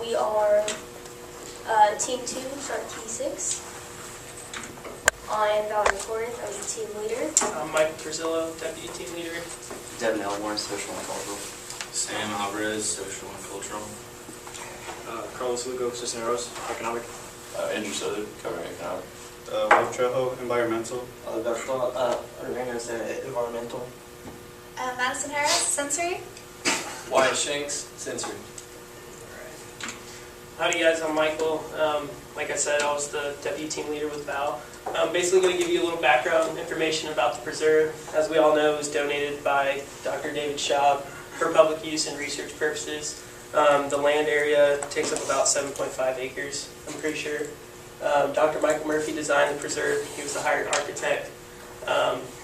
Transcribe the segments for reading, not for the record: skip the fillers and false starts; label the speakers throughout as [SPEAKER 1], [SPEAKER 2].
[SPEAKER 1] we are Team 2, start Key 6. I'm Valerie Torres, I'm the team leader.
[SPEAKER 2] I'm Mike Perzillo, deputy team leader.
[SPEAKER 3] Devin Elmore, social and cultural.
[SPEAKER 4] Sam Alvarez, social and cultural.
[SPEAKER 5] Carlos Lugo, Cisneros, economic.
[SPEAKER 6] Andrew Southern, covering economic.
[SPEAKER 7] Will Trejo, environmental.
[SPEAKER 3] Alberto Arenas, environmental.
[SPEAKER 8] Madison Harris, sensory.
[SPEAKER 6] Wyatt Shanks, sensory.
[SPEAKER 2] Howdy guys, I'm Michael. Like I said, I was the deputy team leader with Val. I'm basically going to give you a little background information about the preserve. As we all know, it was donated by Dr. David Schaub for public use and research purposes. The land area takes up about 7.5 acres, I'm pretty sure. Dr. Michael Murphy designed the preserve. He was the hired architect.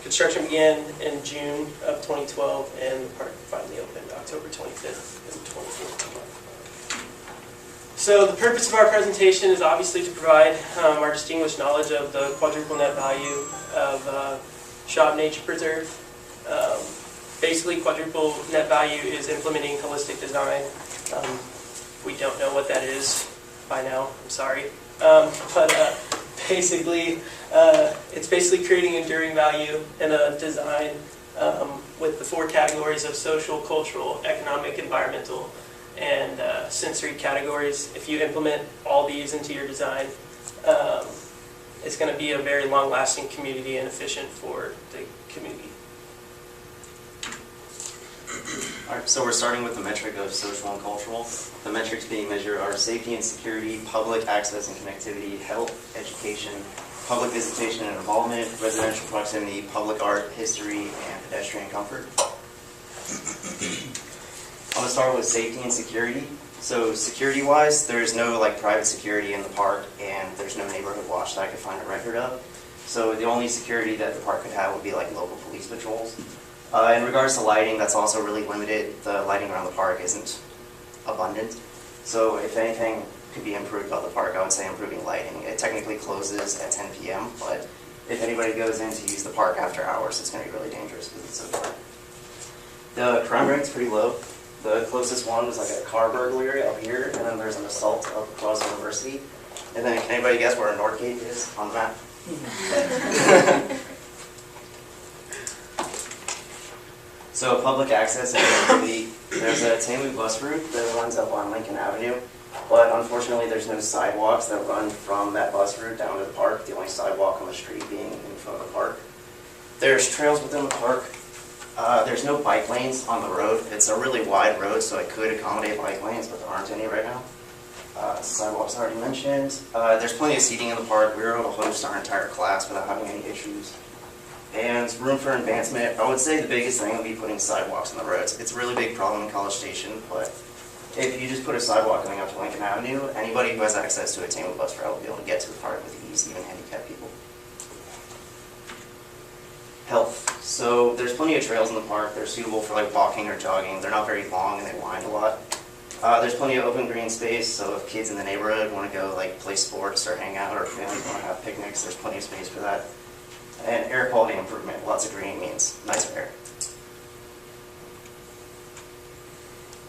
[SPEAKER 2] Construction began in June of 2012, and the park finally opened October 25th of 2014. So the purpose of our presentation is obviously to provide our distinguished knowledge of the quadruple net value of Schaub Nature Preserve. Basically, quadruple net value is implementing holistic design. We don't know what that is by now, I'm sorry. Basically, it's basically creating enduring value in a design with the 4 categories of social, cultural, economic, environmental, and sensory categories. If you implement all these into your design, it's going to be a very long-lasting community and efficient for the community.
[SPEAKER 3] Alright, so we're starting with the metric of social and cultural. The metrics being measured are safety and security, public access and connectivity, health, education, public visitation and involvement, residential proximity, public art, history, and pedestrian comfort. I'm going to start with safety and security. So security-wise, there's no private security in the park, and there's no neighborhood watch that I could find a record of. So the only security that the park could have would be local police patrols. In regards to lighting, that's also really limited. The lighting around the park isn't abundant. So if anything could be improved about the park, I would say improving lighting. It technically closes at 10 p.m., but if anybody goes in to use the park after hours, it's going to be really dangerous because it's so dark. The crime rate's pretty low. The closest one was a car burglary up here, and then there's an assault up across University. And then can anybody guess where Northgate is on the map? So public access and connectivity, there's a TAMU bus route that runs up on Lincoln Avenue, but unfortunately there's no sidewalks that run from that bus route down to the park, the only sidewalk on the street being in front of the park. There's trails within the park. There's no bike lanes on the road. It's a really wide road, so it could accommodate bike lanes, but there aren't any right now. Sidewalks already mentioned. There's plenty of seating in the park. We were able to host our entire class without having any issues. And room for advancement, I would say the biggest thing would be putting sidewalks on the roads. It's a really big problem in College Station, but if you just put a sidewalk going up to Lincoln Avenue, anybody who has access to a TAMU bus route will be able to get to the park with ease, even handicapped people. Health. So there's plenty of trails in the park. They're suitable for walking or jogging. They're not very long and they wind a lot. There's plenty of open green space, so if kids in the neighborhood want to go play sports or hang out, or families want to have picnics, there's plenty of space for that. And air quality improvement. Lots of green means nicer air.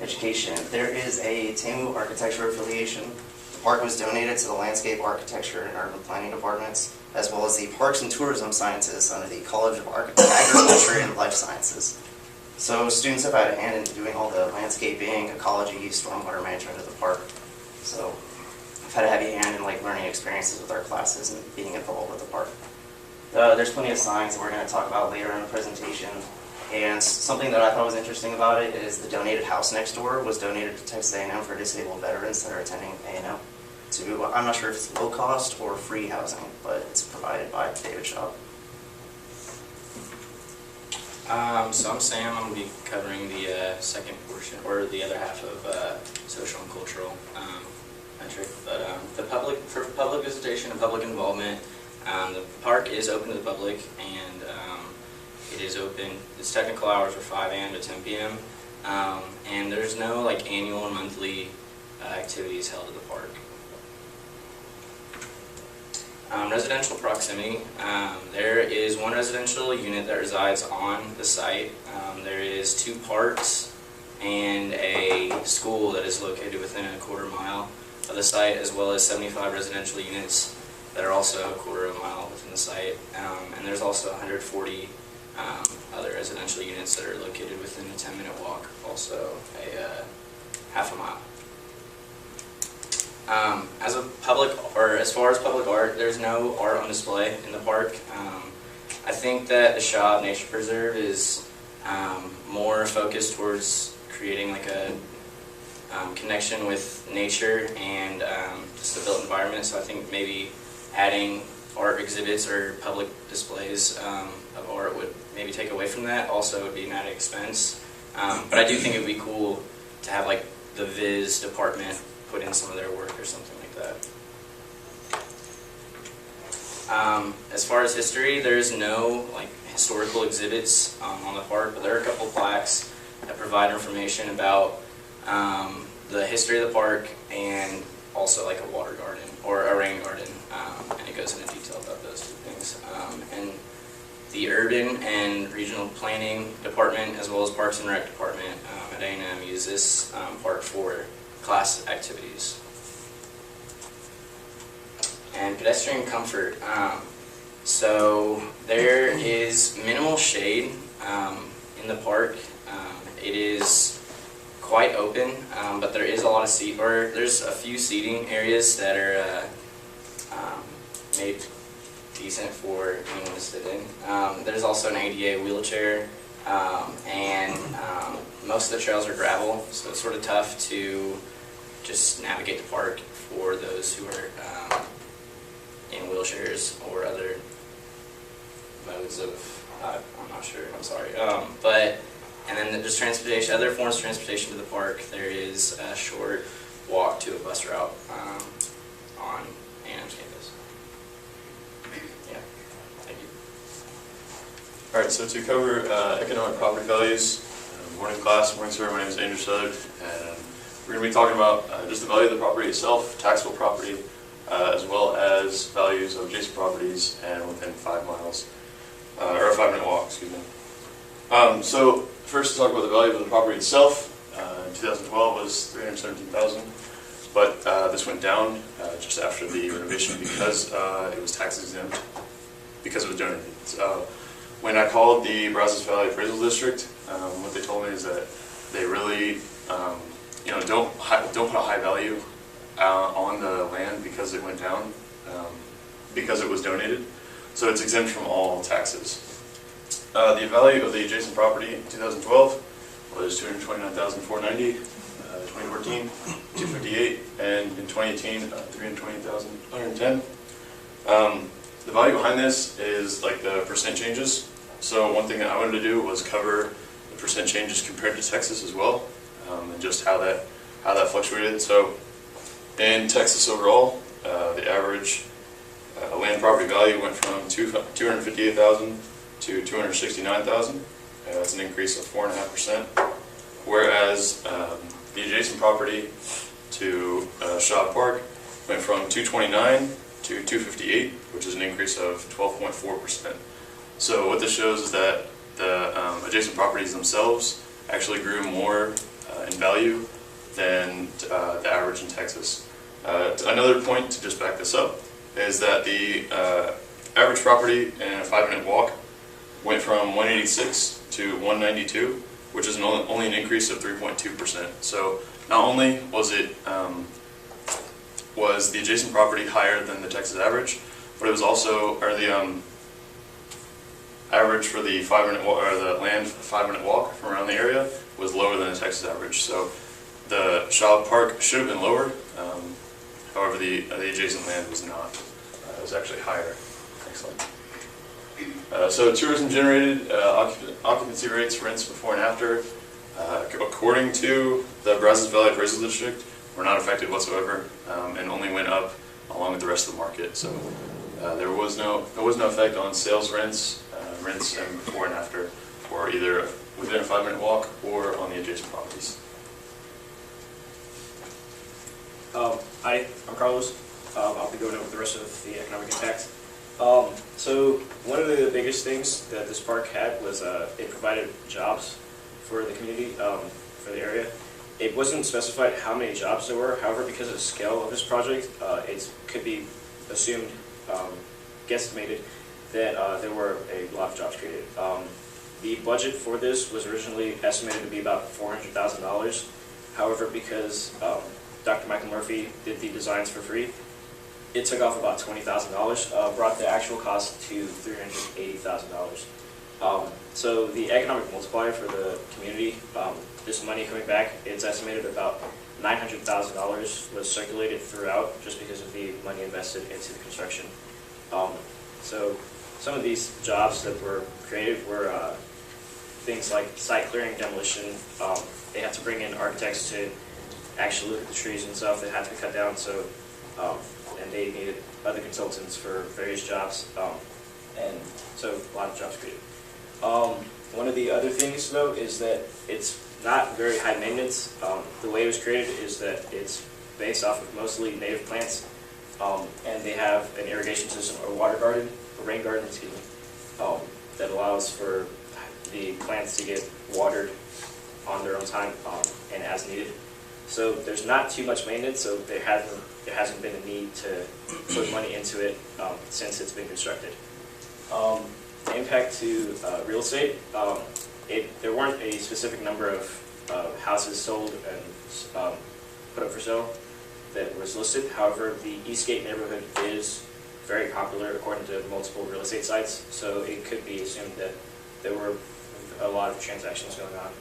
[SPEAKER 3] Education. There is a TAMU architecture affiliation. The park was donated to the landscape architecture and urban planning departments, as well as the parks and tourism sciences under the College of Agriculture and Life Sciences. So students have had a hand in doing all the landscaping, ecology, stormwater management of the park. So I've had a heavy hand in learning experiences with our classes and being involved with the park. There's plenty of signs that we're going to talk about later in the presentation. And something that I thought was interesting about it is the donated house next door was donated to Texas A&M for disabled veterans that are attending A&M. I'm not sure if it's low cost or free housing, but it's provided by David Schaub.
[SPEAKER 4] So I'm Sam. I'm going to be covering the second portion, or the other half of social and cultural metric. But for public visitation and public involvement, the park is open to the public, and it is open. Its technical hours are 5 a.m. to 10 p.m. And there's no annual and monthly activities held at the park. Residential proximity. There is one residential unit that resides on the site. There is 2 parks and a school that is located within a quarter mile of the site, as well as 75 residential units that are also a quarter of a mile within the site. And there's also 140 other residential units that are located within a 10-minute walk, also a half a mile. As far as public art, there's no art on display in the park. I think that the Shaw Nature Preserve is more focused towards creating like a connection with nature and just the built environment. So I think maybe adding art exhibits or public displays of art would maybe take away from that. Also, it would be an added expense. But I do think it would be cool to have like the Viz department put in some of their work or something like that. As far as history, there's no like historical exhibits on the park, but there are a couple plaques that provide information about the history of the park and also like a water garden or a rain garden, and it goes into detail about those two things. And the Urban and Regional Planning Department, as well as Parks and Rec Department at A&M, use this park for class activities. And pedestrian comfort. So there is minimal shade in the park. It is quite open, but there is a lot of there's a few seating areas that are made decent for anyone to sit in. There's also an ADA wheelchair, and most of the trails are gravel, so it's sort of tough to just navigate the park for those who are in wheelchairs or other modes of, I'm not sure, I'm sorry. And then there's transportation, other forms of transportation to the park. There is a short walk to a bus route on A&M's campus. Yeah, thank you.
[SPEAKER 6] All right, so to cover economic property values, morning class, morning sir, my name is Andrew Southard, and we're going to be talking about just the value of the property itself, taxable property, as well as values of adjacent properties and within 5 miles, or a 5-minute walk, excuse me. So first to talk about the value of the property itself, in 2012 was $317,000, but this went down just after the renovation because it was tax exempt, because it was donated. So when I called the Brazos Valley Appraisal District, what they told me is that they really don't put a high value on the land because it went down, because it was donated. So it's exempt from all taxes. The value of the adjacent property in 2012 was $229,490, 2014 $258, and in 2018 $328,110. The value behind this is like the percent changes. So one thing that I wanted to do was cover the percent changes compared to Texas as well, and just how that fluctuated. So in Texas overall, the average land property value went from $258,000 to $269,000. That's an increase of 4.5%. Whereas the adjacent property to Shaw Park went from $229,000 to $258,000, which is an increase of 12.4%. So what this shows is that the adjacent properties themselves actually grew more in value than the average in Texas. Another point to just back this up is that the average property in a 5-minute walk went from 186 to 192, which is only an increase of 3.2%. So not only was the adjacent property higher than the Texas average, but it was also, the average for the 5-minute walk, or the land 5-minute walk from around the area was lower than the Texas average. So the Shaw Park should have been lower. However, the adjacent land was not. It was actually higher. Excellent. So tourism generated occupancy rates, rents before and after, according to the Brazos Valley Appraisal District, were not affected whatsoever, and only went up along with the rest of the market. So there was no effect on sales rents, rents and before and after, or either within a 5-minute walk or on the adjacent properties.
[SPEAKER 5] Hi, I'm Carlos. I'll be going over the rest of the economic impact. So one of the biggest things that this park had was it provided jobs for the community. for the area. It wasn't specified how many jobs there were. However, because of the scale of this project, it could be assumed, guesstimated, that there were a lot of jobs created. The budget for this was originally estimated to be about $400,000. However, because Dr. Michael Murphy did the designs for free, it took off about $20,000, brought the actual cost to $380,000. So the economic multiplier for the community, this money coming back, it's estimated about $900,000 was circulated throughout just because of the money invested into the construction. So some of these jobs that were created were things like site clearing, demolition. They had to bring in architects to actually look at the trees and stuff that had to be cut down. So, and they needed other consultants for various jobs. And so a lot of jobs created. One of the other things though is that it's not very high maintenance. The way it was created is that it's based off of mostly native plants. And they have an irrigation system, or water garden, or rain garden, excuse me, that allows for the plants to get watered on their own time and as needed. So there's not too much maintenance, so there hasn't been a need to put money into it since it's been constructed. The impact to real estate, there weren't a specific number of houses sold and put up for sale that was listed. However, the Eastgate neighborhood is very popular according to multiple real estate sites, so it could be assumed that there were a lot of transactions going on.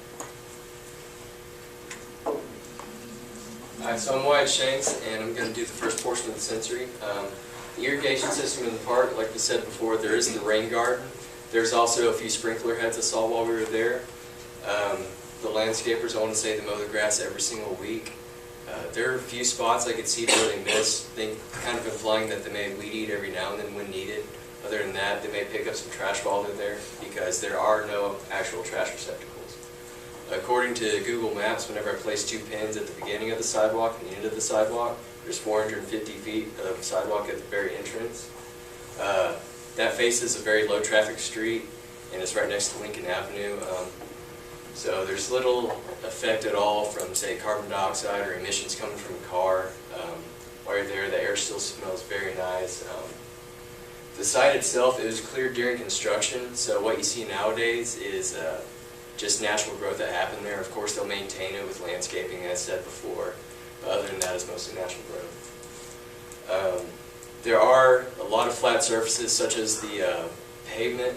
[SPEAKER 9] Hi, so I'm Wyatt Shanks, and I'm going to do the first portion of the sensory. The irrigation system in the park, like we said before, there is the rain garden. There's also a few sprinkler heads I saw while we were there. The landscapers, I want to say, they mow the grass every single week. There are a few spots I could see where they miss, kind of implying that they may weed eat every now and then when needed. Other than that, they may pick up some trash while they're there, because there are no actual trash receptacles. According to Google Maps, whenever I place 2 pins at the beginning of the sidewalk and the end of the sidewalk, there's 450 feet of sidewalk at the very entrance. That faces a very low traffic street, and it's right next to Lincoln Avenue. So there's little effect at all from, say, carbon dioxide or emissions coming from a car. While you're there, the air still smells very nice. The site itself is cleared during construction, so what you see nowadays is just natural growth that happened there. Of course, they'll maintain it with landscaping, as said before, but other than that, it's mostly natural growth. There are a lot of flat surfaces, such as the pavement.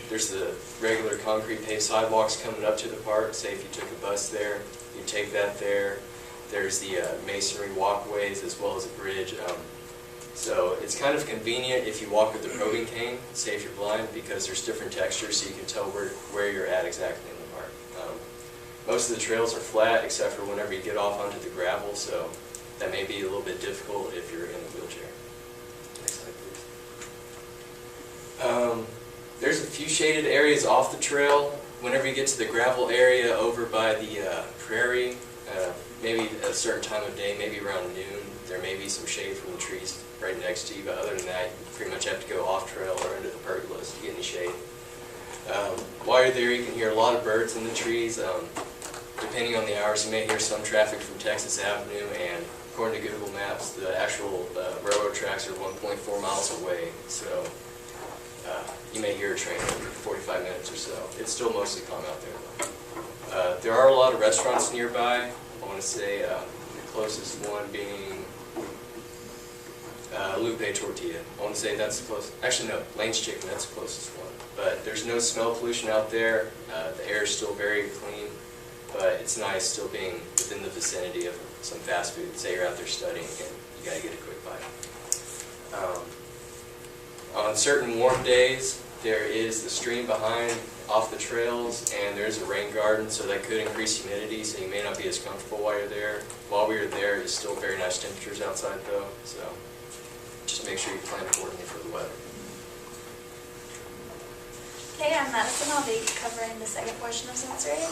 [SPEAKER 9] There's the regular concrete paved sidewalks coming up to the park. Say if you took a bus there, you take that there. There's the masonry walkways as well as a bridge. So it's kind of convenient if you walk with the probing cane, say if you're blind, because there's different textures so you can tell where you're at exactly in the park. Most of the trails are flat except for whenever you get off onto the gravel, so that may be a little bit difficult if you're in a wheelchair. Next slide, please. There's a few shaded areas off the trail. Whenever you get to the gravel area over by the prairie, maybe at a certain time of day, maybe around noon, there may be some shade from the trees right next to you, but other than that, you pretty much have to go off trail or into the pergolas to get any shade. While you're there, you can hear a lot of birds in the trees. Depending on the hours, you may hear some traffic from Texas Avenue, and according to Google Maps, the actual railroad tracks are 1.4 miles away, so you may hear a train every 45 minutes or so. It's still mostly calm out there, though. There are a lot of restaurants nearby. I want to say the closest one being Lupe Tortilla. I want to say that's the closest. Actually, no, Lane's Chicken, that's the closest one. But there's no smell pollution out there. The air is still very clean, but it's nice still being within the vicinity of some fast food. Say you're out there studying and you gotta get a quick bite. On certain warm days, there is the stream behind off the trails, and there's a rain garden, so that could increase humidity, so you may not be as comfortable while you're there. While we were there, it's still very nice temperatures outside, though, so just make sure you plan accordingly for the weather.
[SPEAKER 8] Okay, I'm Madison. I'll be covering the second portion of sensory.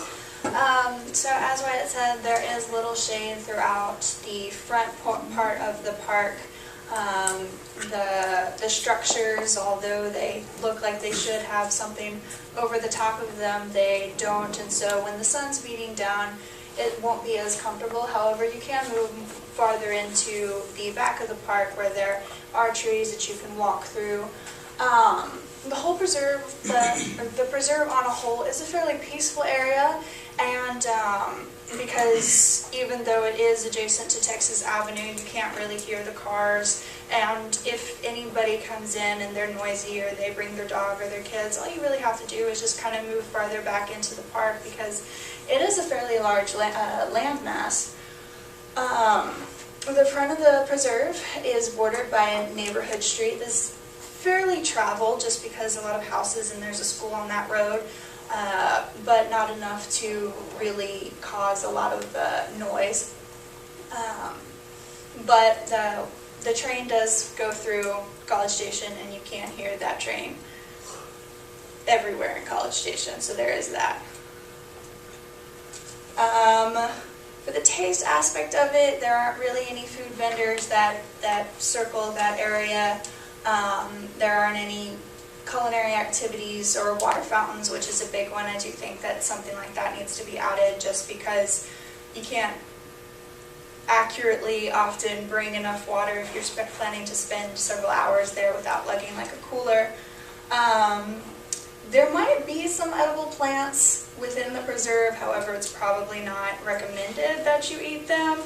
[SPEAKER 8] So as Wyatt said, there is little shade throughout the front part of the park. The structures, although they look like they should have something over the top of them, they don't. And so when the sun's beating down, it won't be as comfortable. However, you can move farther into the back of the park where there are trees that you can walk through. The whole preserve, the preserve on a whole is a fairly peaceful area, and because even though it is adjacent to Texas Avenue, you can't really hear the cars, and if anybody comes in and they're noisy or they bring their dog or their kids, all you really have to do is just kind of move farther back into the park because it is a fairly large landmass. The front of the preserve is bordered by a neighborhood street. This is fairly traveled just because a lot of houses and there's a school on that road, but not enough to really cause a lot of noise. But the train does go through College Station, and you can hear that train everywhere in College Station, so there is that. For the taste aspect of it, there aren't really any food vendors that circle that area. There aren't any culinary activities or water fountains, which is a big one. I do think that something like that needs to be added just because you can't accurately often bring enough water if you're planning to spend several hours there without lugging like a cooler. There might be some edible plants within the preserve, however, it's probably not recommended that you eat them.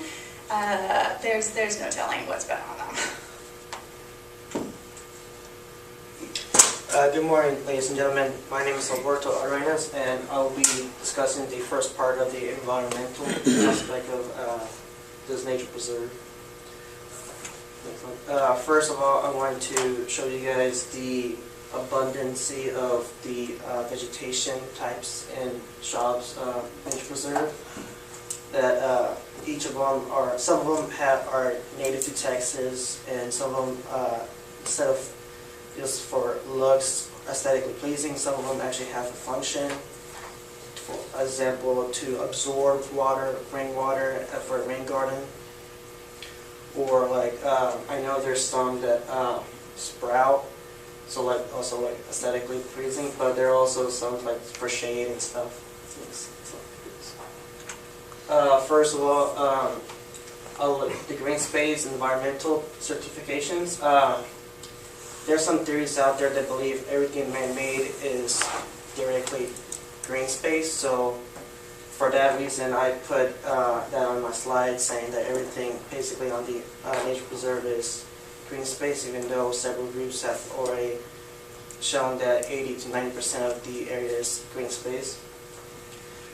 [SPEAKER 8] There's no telling what's been on them.
[SPEAKER 10] Good morning, ladies and gentlemen. My name is Alberto Arenas, and I'll be discussing the first part of the environmental aspect of this nature preserve. First of all, I want to show you guys the abundancy of the vegetation types and shrubs nature preserve. That each of them are, some of them are native to Texas, and some of them, instead of just for looks, aesthetically pleasing, some of them actually have a function. For example, to absorb water, rainwater for a rain garden. Or like, I know there's some that sprout, so like also like aesthetically pleasing, but there are also some like for shade and stuff. First of all, the green space environmental certifications. There's some theories out there that believe everything man-made is directly green space. So for that reason, I put that on my slide, saying that everything basically on the nature preserve is green space, even though several groups have already shown that 80 to 90% of the area is green space.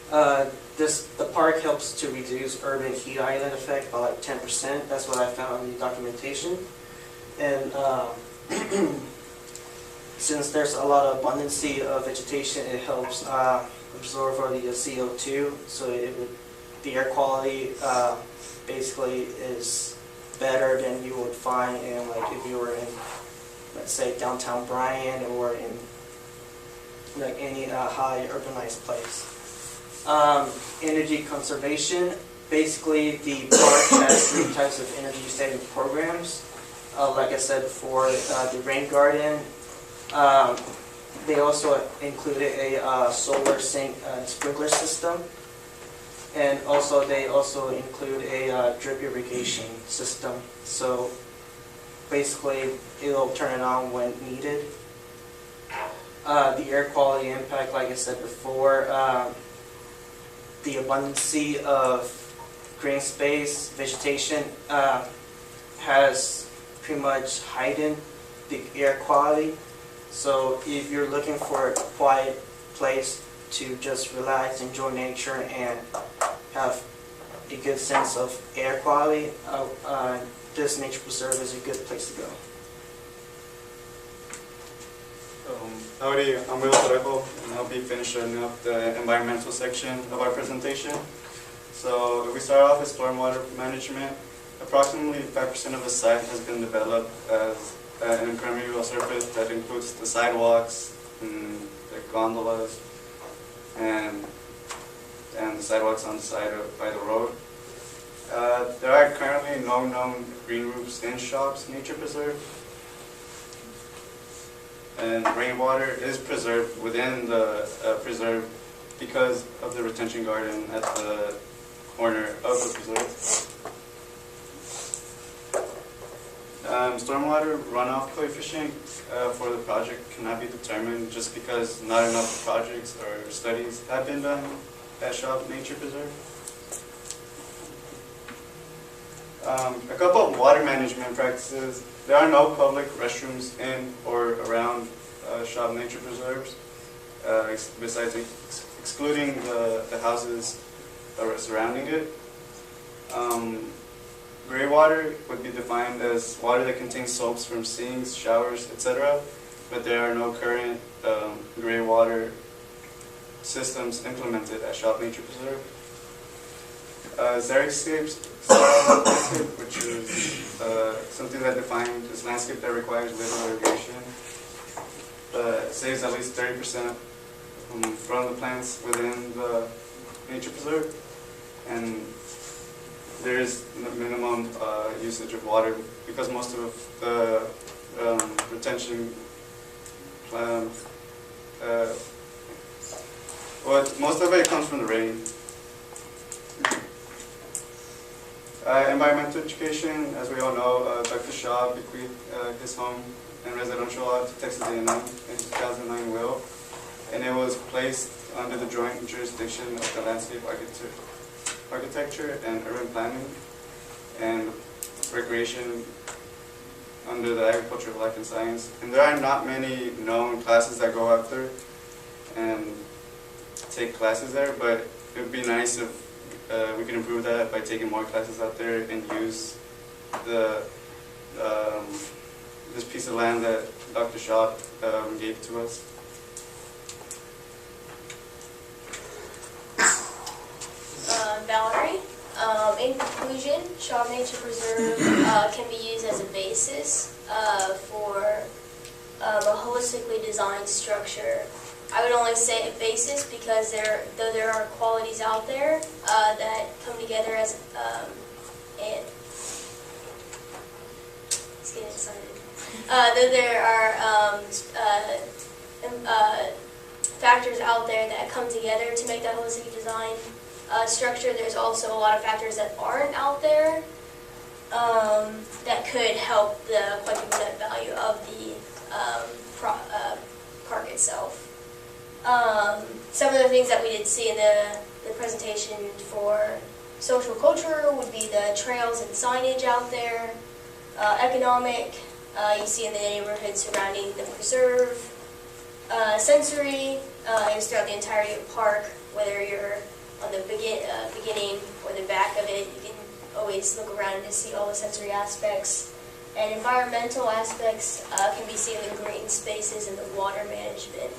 [SPEAKER 10] The park helps to reduce urban heat island effect by like 10%. That's what I found in the documentation. And since there's a lot of abundancy of vegetation, it helps absorb all the CO2. So the air quality basically is better than you would find in, like, if you were in, let's say, downtown Bryan or in like any high urbanized place. Energy conservation. Basically, the park has 3 types of energy saving programs. Like I said before, the rain garden. They also included a solar sprinkler system, and also they also include a drip irrigation system. So basically, it'll turn it on when needed. The air quality impact, like I said before, the abundancy of green space, vegetation has pretty much heightened the air quality. So if you're looking for a quiet place to just relax, enjoy nature, and have a good sense of air quality, this nature preserve is a good place to go.
[SPEAKER 7] Howdy, I'm Will Trejo, and I'll be finishing up the environmental section of our presentation. So we start off with stormwater management. Approximately 5% of the site has been developed as an impermeable surface that includes the sidewalks, and the gondolas, and the sidewalks on the side by the road. There are currently no known green roofs in shops nature preserve. And rainwater is preserved within the preserve because of the retention garden at the corner of the preserve. Stormwater runoff coefficient for the project cannot be determined just because not enough projects or studies have been done at Shaw Nature Preserve. A couple of water management practices. There are no public restrooms in or around Shaw Nature Preserves, besides excluding the houses surrounding it. Gray water would be defined as water that contains soaps from sinks, showers, etc., but there are no current gray water systems implemented at Shaw Nature Preserve. Xeriscape, which is something that defines this landscape that requires little irrigation, saves at least 30% from the plants within the nature preserve, and there is minimum usage of water because most of the retention most of it comes from the rain. Environmental education, as we all know, Dr. Shaw bequeathed his home and residential lot to Texas A&M in 2009 will, and it was placed under the joint jurisdiction of the landscape architecture and urban planning and recreation under the agriculture of life and science. And there are not many known classes that go out there and take classes there, but it would be nice if we can improve that by taking more classes out there and use this piece of land that Dr. Shaw gave to us.
[SPEAKER 1] Valerie. In conclusion, Shaw Nature Preserve can be used as a basis for a holistically designed structure. I would only say a basis because though there are qualities out there that come together as and it's getting excited. Though there are factors out there that come together to make that holistic design structure, there's also a lot of factors that aren't out there that could help the collective net value of the park itself. Some of the things that we did see in the presentation for social culture would be the trails and signage out there. Economic, you see in the neighborhood surrounding the preserve. Sensory is throughout the entirety of the park, whether you're on the beginning or the back of it, you can always look around to see all the sensory aspects. And environmental aspects can be seen in the green spaces and the water management.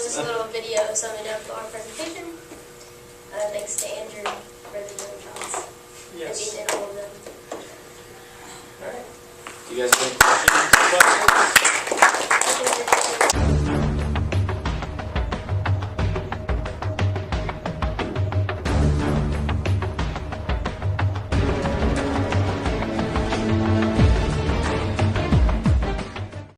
[SPEAKER 1] just a little video summing up our presentation. Thanks to Andrew for the doing jobs.
[SPEAKER 2] Yes.
[SPEAKER 1] And being in all of them.
[SPEAKER 2] All right.
[SPEAKER 9] Do you guys have any questions?
[SPEAKER 1] I think we're